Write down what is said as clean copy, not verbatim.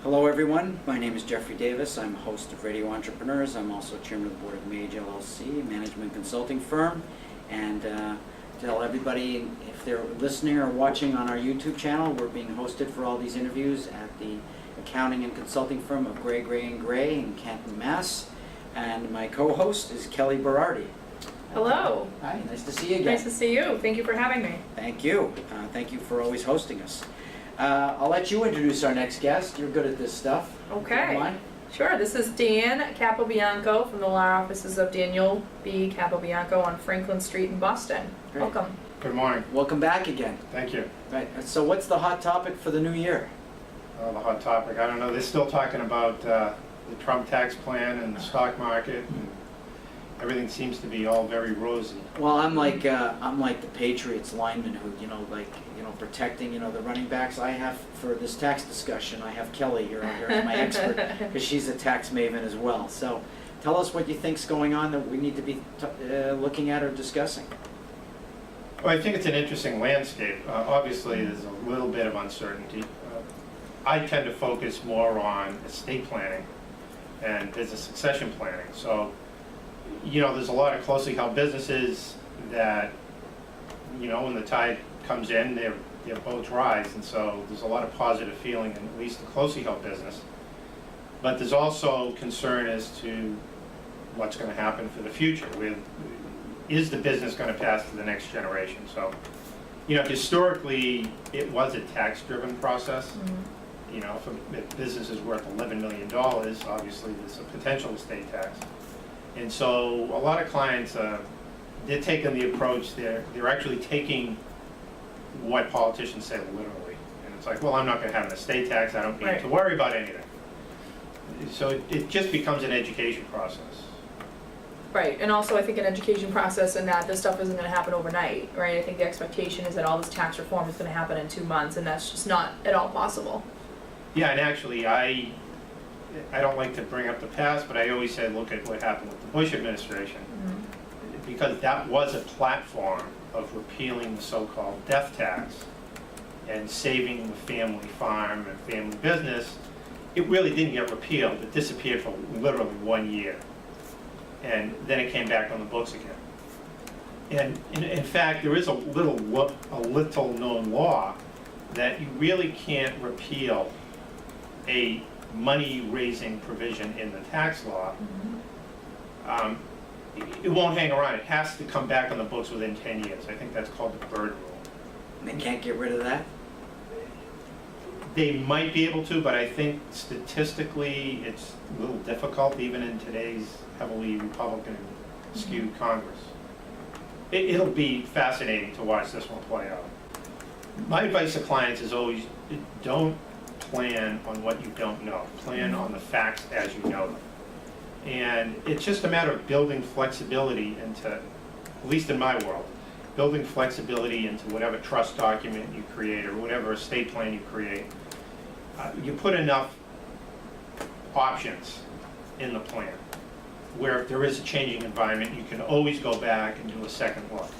Hello everyone, my name is Jeffrey Davis. I'm host of Radio Entrepreneurs. I'm also chairman of the board of Mage LLC, management consulting firm. And tell everybody, if they're listening or watching on our YouTube channel, we're being hosted for all these interviews at the accounting and consulting firm of Gray Gray in Canton, Mass. And my co-host is Kelly Berardi. Hello. Hi, nice to see you again. Nice to see you. Thank you for having me. Thank you. Thank you for always hosting us. I'll let you introduce our next guest. You're good at this stuff. Okay. Sure. This is Dan Capobianco from the law offices of Daniel B. Capobianco on Franklin Street in Boston. Great. Welcome. Good morning. Welcome back again. Thank you. Right. So what's the hot topic for the new year? The hot topic, I don't know, they're still talking about the Trump tax plan and the stock market, and everything seems to be all very rosy. Well, I'm like the Patriots lineman who, protecting, the running backs. I have, for this tax discussion, I have Kelly here as my expert because she's a tax maven as well. So tell us what you think's going on that we need to be looking at or discussing. Well, I think it's an interesting landscape. Obviously, there's a little bit of uncertainty. I tend to focus more on estate planning and business succession planning. So, there's a lot of closely held businesses that, when the tide comes in, their boats rise, and so there's a lot of positive feeling in at least the closely held business. But there's also concern as to what's going to happen for the future. Is the business going to pass to the next generation? So, historically, it was a tax-driven process. Mm-hmm. If a business is worth $11 million, obviously there's a potential estate tax. And so a lot of clients, they're taking the approach, they're actually taking what politicians say literally. And it's like, well, I'm not going to have an estate tax, I don't need to worry about anything. So it just becomes an education process. Right, and also I think an education process in that this stuff isn't going to happen overnight, right? I think the expectation is that all this tax reform is going to happen in 2 months, and that's just not at all possible. Yeah, and actually I don't like to bring up the past, but I always say look at what happened with the Bush administration. Mm-hmm. Because that was a platform of repealing the so-called death tax and saving the family farm and family business. It really didn't get repealed. It disappeared for literally 1 year. And then it came back on the books again. And in fact, there is a little known law that you really can't repeal a money-raising provision in the tax law. Mm-hmm. It won't hang around. It has to come back on the books within 10 years. I think that's called the Byrd Rule. And they can't get rid of that? They might be able to, but I think statistically it's a little difficult even in today's heavily Republican-skewed Congress. It'll be fascinating to watch this one play out. My advice to clients is always don't plan on what you don't know. Plan on the facts as you know them. And it's just a matter of building flexibility into, at least in my world, building flexibility into whatever trust document you create or whatever estate plan you create. You put enough options in the plan where if there is a changing environment, you can always go back and do a second look.